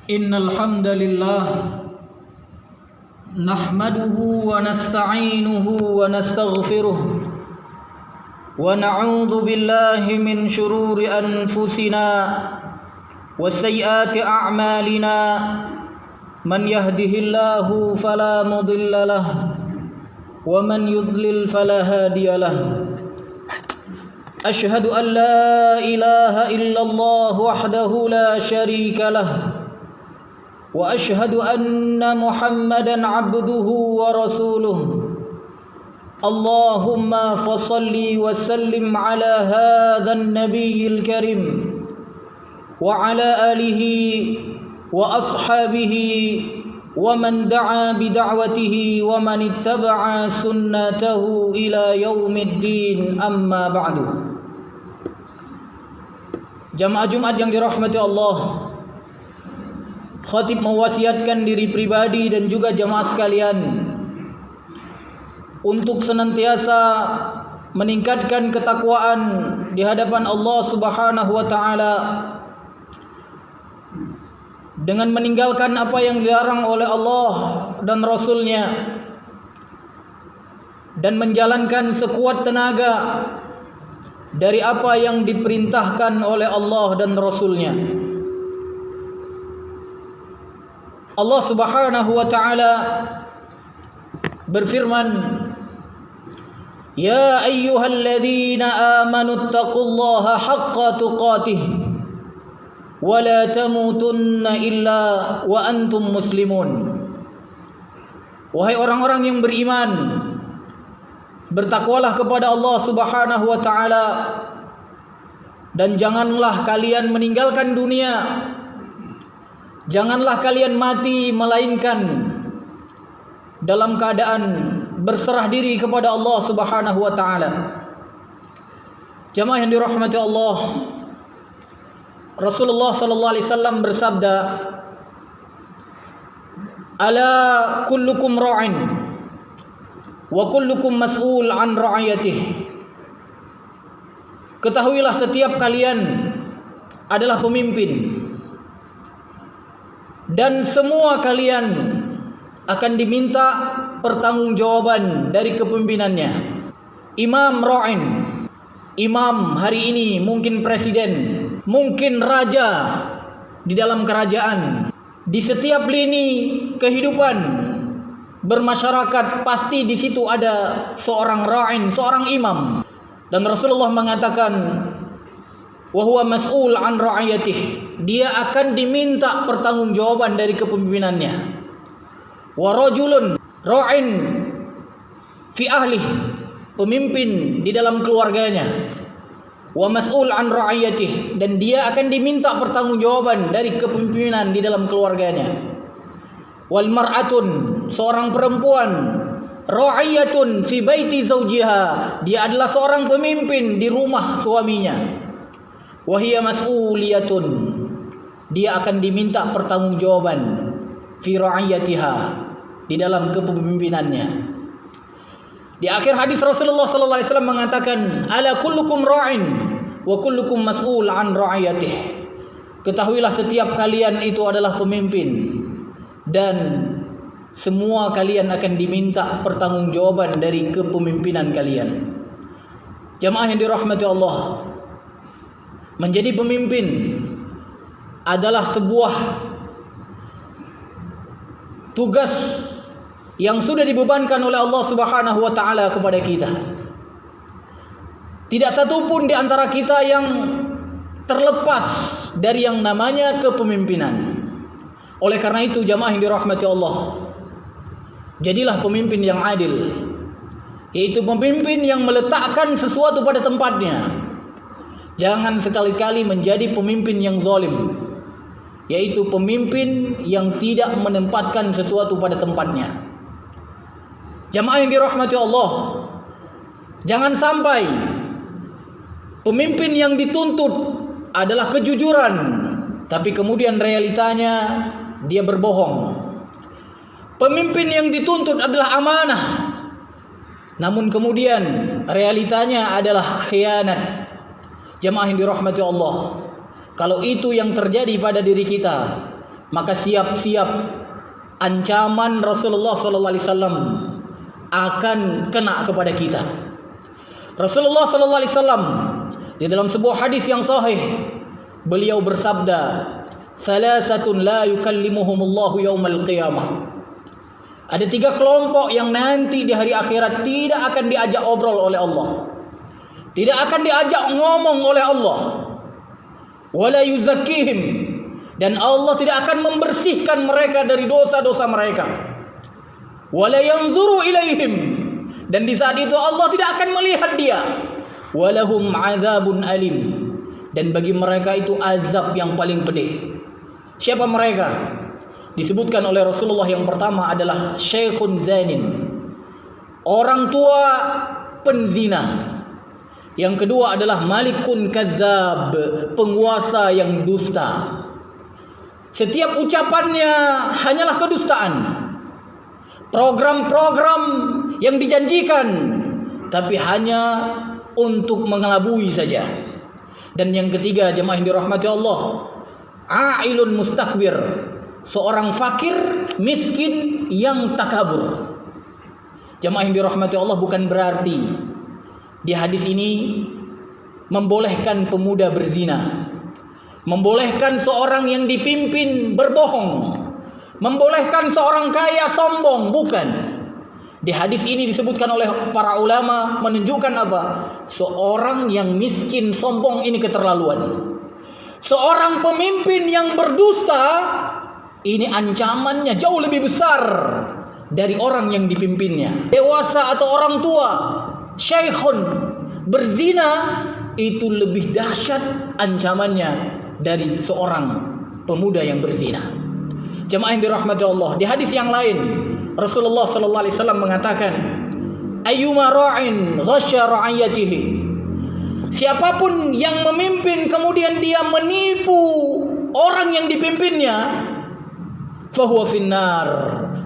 Innal hamdalillah nahmaduhu wa nasta'inuhu wa nastaghfiruh wa na'udzu billahi min shururi anfusina wa sayyiati a'malina man yahdihillahu fala mudilla lahu wa man yudlil fala hadiya lahu. Ashhadu an la ilaha illallah wahdahu la syarika lahu wa ashhadu anna Muhammadan abduhu wa rasuluh. Allahumma fasalli wa sallim ala hadzal nabiyil karim wa ala alihi wa ashabihi wa man da'a bi da'watihi wa man ittaba'a sunnatahu ila yaumiddin, amma ba'du. Jamaah Jumat yang dirahmati Allah, khatib mewasiatkan diri pribadi dan juga jamaah sekalian untuk senantiasa meningkatkan ketakwaan di hadapan Allah Subhanahu wa taala dengan meninggalkan apa yang dilarang oleh Allah dan Rasul-Nya, dan menjalankan sekuat tenaga dari apa yang diperintahkan oleh Allah dan Rasul-Nya. Allah Subhanahu wa taala berfirman, "Ya ayyuhalladzina amanu taqullaha haqqa tuqatih wa la tamutunna illa wa antum muslimun." Wahai orang-orang yang beriman, bertakwalah kepada Allah Subhanahu wa taala dan janganlah kalian meninggalkan dunia. Janganlah kalian mati melainkan dalam keadaan berserah diri kepada Allah Subhanahu wa taala. Jamaah yang dirahmati Allah, Rasulullah sallallahu alaihi wasallam bersabda, "Ala kullukum ra'in wa kullukum mas'ul an ra'iyatihi." Ketahuilah setiap kalian adalah pemimpin dan semua kalian akan diminta pertanggungjawaban dari kepemimpinannya. Imam ra'in, imam hari ini mungkin presiden, mungkin raja di dalam kerajaan. Di setiap lini kehidupan bermasyarakat pasti di situ ada seorang ra'in, seorang imam. Dan Rasulullah mengatakan, wa huwa mas'ul an ra'iyatihi, dia akan diminta pertanggungjawaban dari kepemimpinannya. Wa rajulun ra'in fi ahlihi, pemimpin di dalam keluarganya. Wa mas'ul an ra'iyatihi, dan dia akan diminta pertanggungjawaban dari kepemimpinan di dalam keluarganya. Wal mar'atun, seorang perempuan, ra'iyatun fi baiti zawjiha, dia adalah seorang pemimpin di rumah suaminya. Wahia mas'uliyatun, dia akan diminta pertanggungjawaban fi ra'iyatiha, di dalam kepemimpinannya. Di akhir hadis Rasulullah sallallahu alaihi wasallam mengatakan, "Ala kullukum ra'in wa kullukum mas'ul an ra'iyatihi." Ketahuilah setiap kalian itu adalah pemimpin dan semua kalian akan diminta pertanggungjawaban dari kepemimpinan kalian. Jamaah yang dirahmati Allah, menjadi pemimpin adalah sebuah tugas yang sudah dibebankan oleh Allah Subhanahu wa taala kepada kita. Tidak satu pun di antara kita yang terlepas dari yang namanya kepemimpinan. Oleh karena itu, jamaah yang dirahmati Allah, jadilah pemimpin yang adil, yaitu pemimpin yang meletakkan sesuatu pada tempatnya. Jangan sekali-kali menjadi pemimpin yang zalim, yaitu pemimpin yang tidak menempatkan sesuatu pada tempatnya. Jamaah yang dirahmati Allah, jangan sampai pemimpin yang dituntut adalah kejujuran, tapi kemudian realitanya dia berbohong. Pemimpin yang dituntut adalah amanah, namun kemudian realitanya adalah khianat. Jamaah yang dirahmati Allah, kalau itu yang terjadi pada diri kita, maka siap-siap ancaman Rasulullah SAW akan kena kepada kita. Rasulullah SAW di dalam sebuah hadis yang sahih, beliau bersabda, "Thalathatun la yukallimuhumullahu yaumal qiyamah." Ada 3 kelompok yang nanti di hari akhirat tidak akan diajak obrol oleh Allah, tidak akan diajak ngomong oleh Allah. Wala yuzakkihim, dan Allah tidak akan membersihkan mereka dari dosa-dosa mereka. Wala yanzuru ilaihim, dan di saat itu Allah tidak akan melihat dia. Walahum adzabun alim, dan bagi mereka itu azab yang paling pedih. Siapa mereka? Disebutkan oleh Rasulullah, yang pertama adalah syekhun zanin, orang tua penzina. Yang kedua adalah malikun kadzab, penguasa yang dusta. Setiap ucapannya hanyalah kedustaan. Program-program yang dijanjikan tapi hanya untuk mengelabui saja. Dan yang ketiga, jemaah yang dirahmati Allah, ailun mustakbir, seorang fakir miskin yang takabur. Jemaah yang dirahmati Allah, bukan berarti di hadis ini membolehkan pemuda berzina, membolehkan seorang yang dipimpin berbohong, membolehkan seorang kaya sombong, bukan. Di hadis ini disebutkan oleh para ulama menunjukkan apa? Seorang yang miskin sombong ini keterlaluan. Seorang pemimpin yang berdusta ini ancamannya jauh lebih besar dari orang yang dipimpinnya. Dewasa atau orang tua, syekhun berzina, itu lebih dahsyat ancamannya dari seorang pemuda yang berzina. Jemaah yang dirahmati Allah, di hadis yang lain Rasulullah sallallahu alaihi wasallam mengatakan, ayyuma ra'in ghasya ra'iyatihi, siapapun yang memimpin kemudian dia menipu orang yang dipimpinnya, fahuwa finnar,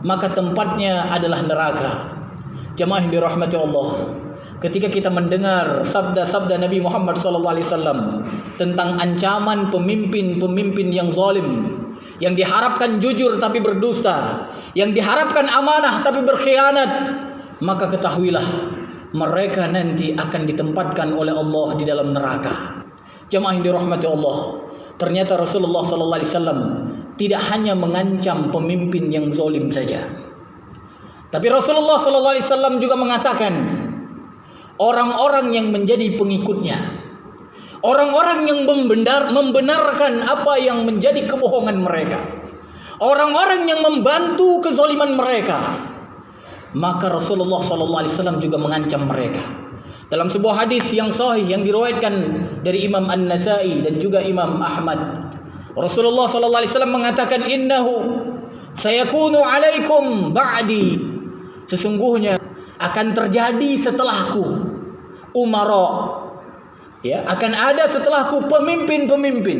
maka tempatnya adalah neraka. Jemaah yang dirahmati Allah, ketika kita mendengar sabda-sabda Nabi Muhammad SAW tentang ancaman pemimpin-pemimpin yang zalim, yang diharapkan jujur tapi berdusta, yang diharapkan amanah tapi berkhianat, maka ketahuilah mereka nanti akan ditempatkan oleh Allah di dalam neraka. Jemaah yang dirahmati Allah, ternyata Rasulullah SAW tidak hanya mengancam pemimpin yang zalim saja, tapi Rasulullah SAW juga mengatakan orang-orang yang menjadi pengikutnya, orang-orang yang membenarkan apa yang menjadi kebohongan mereka, orang-orang yang membantu kezaliman mereka, maka Rasulullah SAW juga mengancam mereka. Dalam sebuah hadis yang sahih yang diriwayatkan dari Imam An-Nasai dan juga Imam Ahmad, Rasulullah SAW mengatakan, innahu sayakunu alaikum ba'di, sesungguhnya akan terjadi setelahku umara, ya, akan ada setelahku pemimpin-pemimpin.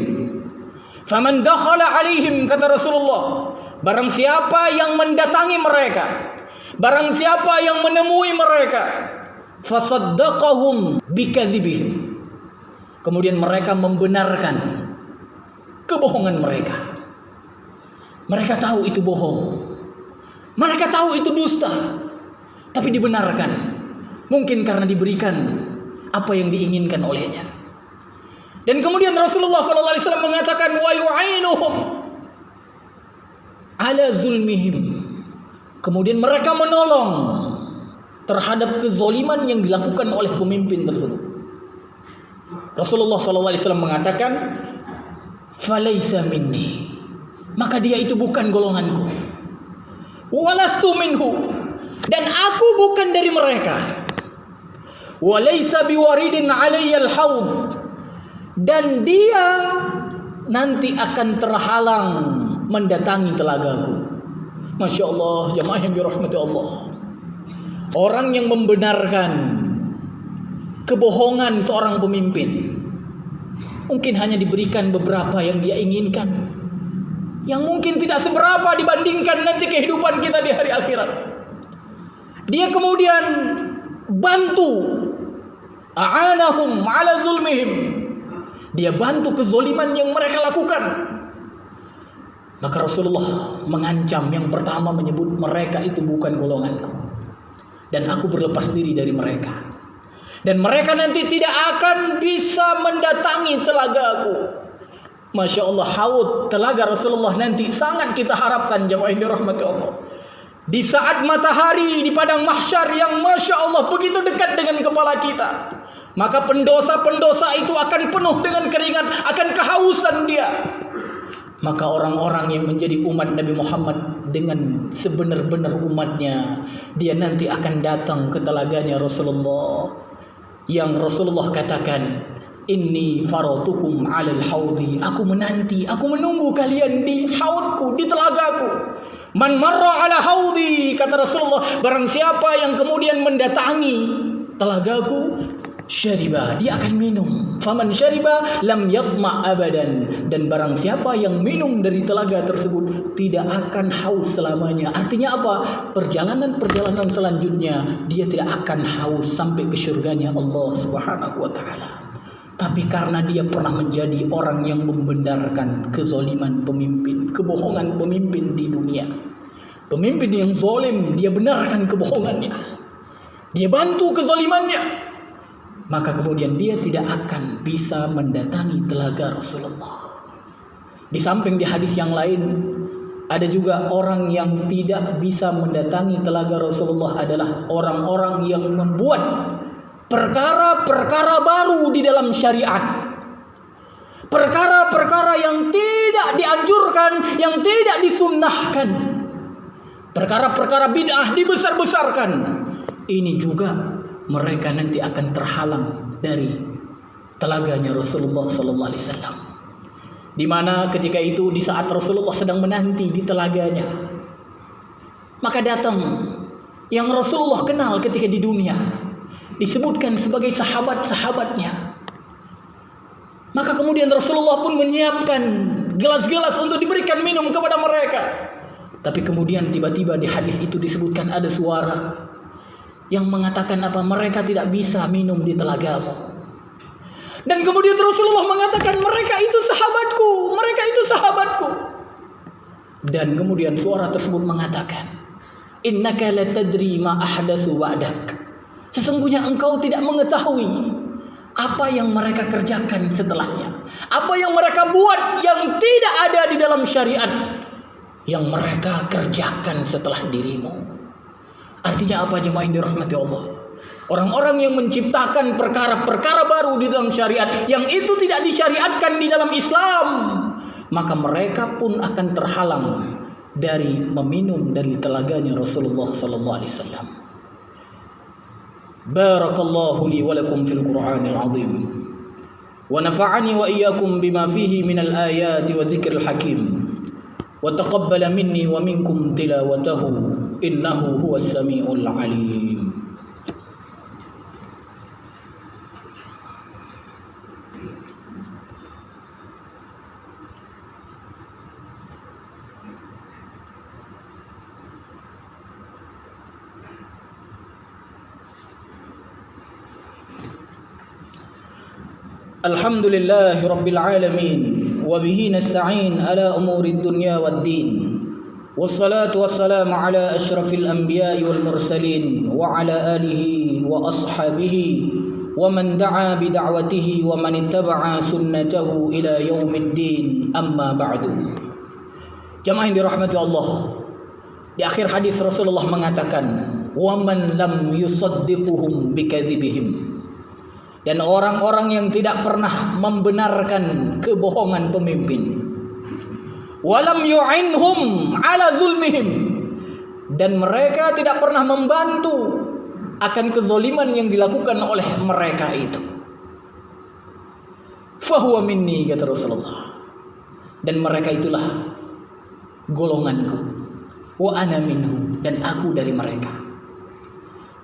Faman dakhala alaihim, kata Rasulullah, barang siapa yang mendatangi mereka, barang siapa yang menemui mereka, fasaddaqahum bikadzibihim, kemudian mereka membenarkan kebohongan mereka. Mereka tahu itu bohong, mereka tahu itu dusta, tapi dibenarkan, mungkin karena diberikan apa yang diinginkan olehnya. Dan kemudian Rasulullah SAW mengatakan, wa yu'inuhum ala zulmihim, kemudian mereka menolong terhadap kezaliman yang dilakukan oleh pemimpin tersebut. Rasulullah SAW mengatakan, falaisa minni, maka dia itu bukan golonganku. Walastu minhu, dan aku bukan dari mereka. Walaysa biwaridin alayyal haud, dan dia nanti akan terhalang mendatangi telagaku. Masya Allah, jemaah yang dirahmati Allah, orang yang membenarkan kebohongan seorang pemimpin mungkin hanya diberikan beberapa yang dia inginkan, yang mungkin tidak seberapa dibandingkan nanti kehidupan kita di hari akhirat. Dia kemudian bantu, a'anahum ala zulmihim, dia bantu kezoliman yang mereka lakukan. Maka Rasulullah mengancam, yang pertama menyebut mereka itu bukan golonganku, dan aku berlepas diri dari mereka, dan mereka nanti tidak akan bisa mendatangi telagaku. Masya Allah, haud telaga Rasulullah nanti sangat kita harapkan jemaah yang dirahmati Allah. Di saat matahari di padang mahsyar yang Masya Allah begitu dekat dengan kepala kita, maka pendosa-pendosa itu akan penuh dengan keringat, akan kehausan dia. Maka orang-orang yang menjadi umat Nabi Muhammad dengan sebenar-benar umatnya, dia nanti akan datang ke telaganya Rasulullah, yang Rasulullah katakan, inni faratukum alal haudi, aku menanti, aku menunggu kalian di haudku, di telagaku. Man marra ala haudi, kata Rasulullah, barang siapa yang kemudian mendatangi telagaku, syariba, dia akan minum. Faman syariba lam yatma abadan, dan barang siapa yang minum dari telaga tersebut tidak akan haus selamanya. Artinya apa? Perjalanan-perjalanan selanjutnya dia tidak akan haus sampai ke surganya Allah Subhanahu wa taala. Tapi karena dia pernah menjadi orang yang membenarkan kezaliman pemimpin, kebohongan pemimpin di dunia, pemimpin yang zalim, dia benarkan kebohongannya, dia bantu kezalimannya, maka kemudian dia tidak akan bisa mendatangi telaga Rasulullah. Di samping di hadis yang lain, ada juga orang yang tidak bisa mendatangi telaga Rasulullah adalah orang-orang yang membuat perkara-perkara baru di dalam syariat, perkara-perkara yang tidak dianjurkan, yang tidak disunnahkan, perkara-perkara bid'ah dibesar-besarkan. Ini juga mereka nanti akan terhalang dari telaganya Rasulullah sallallahu alaihi wasallam. Di mana ketika itu, di saat Rasulullah sedang menanti di telaganya, maka datang yang Rasulullah kenal ketika di dunia, disebutkan sebagai sahabat-sahabatnya. Maka kemudian Rasulullah pun menyiapkan gelas-gelas untuk diberikan minum kepada mereka. Tapi kemudian tiba-tiba di hadis itu disebutkan ada suara yang mengatakan apa? Mereka tidak bisa minum di telagamu. Dan kemudian Rasulullah mengatakan, mereka itu sahabatku, mereka itu sahabatku. Dan kemudian suara tersebut mengatakan, innaka la tadri ma ahdatsu ba'dak. Sesungguhnya engkau tidak mengetahui apa yang mereka kerjakan setelahnya, apa yang mereka buat yang tidak ada di dalam syariat, yang mereka kerjakan setelah dirimu. Artinya apa jemaah yang dirahmati Allah? Orang-orang yang menciptakan perkara-perkara baru di dalam syariat yang itu tidak disyariatkan di dalam Islam, maka mereka pun akan terhalang dari meminum dari telaganya Rasulullah sallallahu alaihi wasallam. Barakallahu li wa lakum fil Qur'anil azim, wa nafa'ani wa iyyakum bima fihi minal ayati wa dzikril hakim, wa taqabbala minni wa minkum tilawatahu innahu huwas samiul alim. Alhamdulillahi Rabbil Alamin, wa bihi nasta'in ala umuri dunya wad din, wassalatu wassalamu ala ashrafil anbiya'i wal mursalin, wa ala alihi wa ashabihi wa man da'a bi da'watihi wa man ittaba'a sunnatahu ila yaumiddin, amma ba'du. Jamaah yang dirahmati Allah, di akhir hadis Rasulullah mengatakan, wa man lam yusaddiquhum bikadzibihim, dan orang-orang yang tidak pernah membenarkan kebohongan pemimpin, walam yu'inhum ala zulmihim, dan mereka tidak pernah membantu akan kezaliman yang dilakukan oleh mereka itu, fahuwa minni, kata Rasulullah, dan mereka itulah golonganku, wa ana minhu, dan aku dari mereka.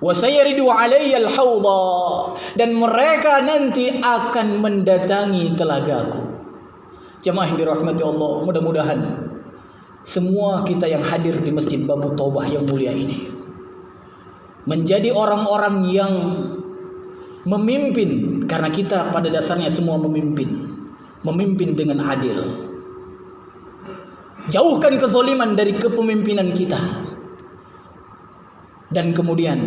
Wasayaridu alayyal haudha, dan mereka nanti akan mendatangi telagaku. Jemaah yang dirahmati Allah, mudah-mudahan semua kita yang hadir di Masjid Babu Taubah yang mulia ini menjadi orang-orang yang memimpin, karena kita pada dasarnya semua memimpin dengan adil. Jauhkan kezaliman dari kepemimpinan kita. Dan kemudian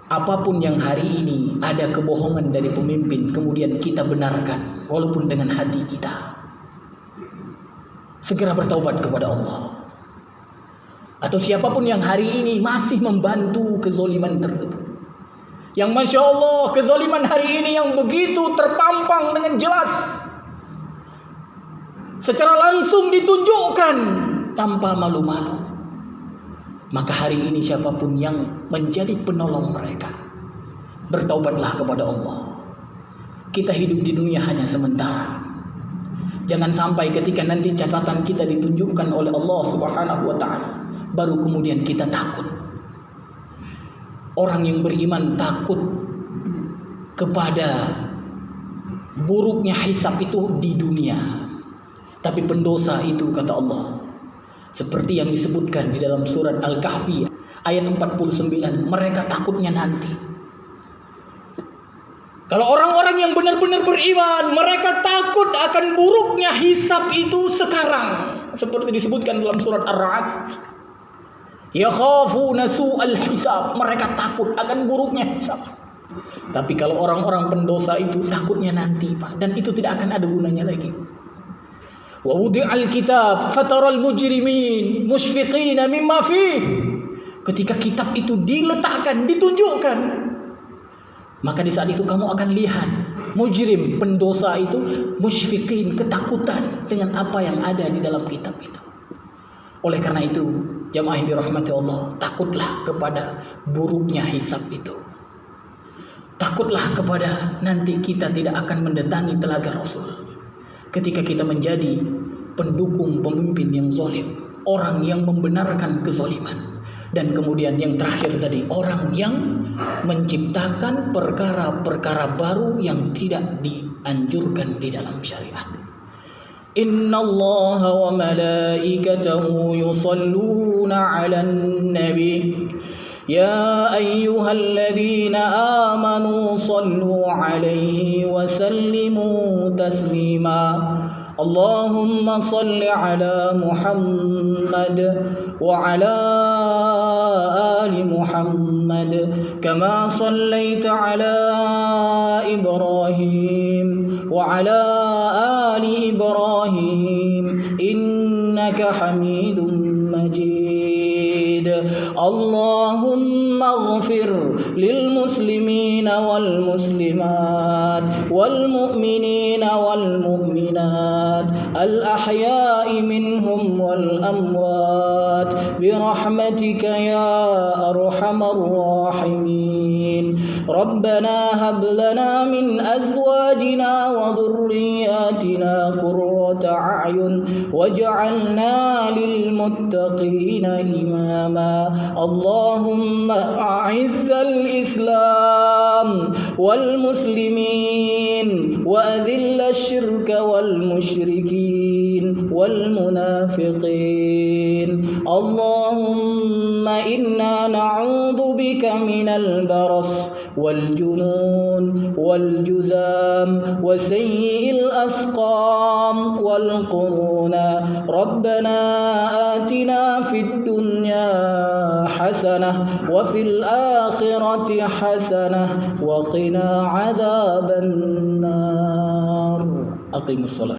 apapun yang hari ini ada kebohongan dari pemimpin, kemudian kita benarkan walaupun dengan hati kita. Segera bertaubat kepada Allah. Atau siapapun yang hari ini masih membantu kezaliman tersebut, yang Masya Allah kezaliman hari ini yang begitu terpampang dengan jelas, secara langsung ditunjukkan tanpa malu-malu, maka hari ini siapapun yang menjadi penolong mereka, bertaubatlah kepada Allah. Kita hidup di dunia hanya sementara. Jangan sampai ketika nanti catatan kita ditunjukkan oleh Allah Subhanahu wa ta'ala, baru kemudian kita takut. Orang yang beriman takut kepada buruknya hisab itu di dunia. Tapi pendosa itu, kata Allah, seperti yang disebutkan di dalam surat Al-Kahfi ayat 49, mereka takutnya nanti. Kalau orang-orang yang benar-benar beriman, mereka takut akan buruknya hisab itu sekarang, seperti disebutkan dalam surat Ar-Ra'd. Yakhafuna su'al hisab, mereka takut akan buruknya hisab. Tapi kalau orang-orang pendosa itu takutnya nanti, Pak, dan itu tidak akan ada gunanya lagi. Wa wudi'al kitab fataral mujrimin mushfiqina mimma fih. Ketika kitab itu diletakkan, ditunjukkan, maka di saat itu kamu akan lihat mujrim, pendosa itu musyfiqin, ketakutan dengan apa yang ada di dalam kitab itu. Oleh karena itu, jamaah yang dirahmati Allah, takutlah kepada buruknya hisab itu. Takutlah kepada nanti kita tidak akan mendatangi telaga Rasul ketika kita menjadi pendukung pemimpin yang zalim, orang yang membenarkan kezaliman. Dan kemudian yang terakhir tadi, orang yang menciptakan perkara-perkara baru yang tidak dianjurkan di dalam syariat. Innallaha wa malaikatahu yusalluna 'alan nabi ya ayyuhalladzina amanu sallu 'alaihi wa sallimu taslima. Allahumma salli ala Muhammad wa ala ali Muhammad kama sallaita ala Ibrahim wa ala ali Ibrahim innaka Hamidum Majid. Allahumma ighfir lil muslimina wal muslimat wal mu'minina wal mu'minat الأحياء منهم والأموات برحمتك يا أرحم الراحمين. ربنا هب لنا من أزواجنا وذرياتنا قرة أعين واجعلنا للمتقين إماما. اللهم أعز الإسلام والمسلمين وأذل الشرك والمشركين والمنافقين. اللهم إنا نعوذ بك من البرص والجنون والجذام وسيء الأسقام والقرون. ربنا آتنا في الدنيا حسنة وفي الآخرة حسنة وقنا عذاب النار. أقيموا الصلاة.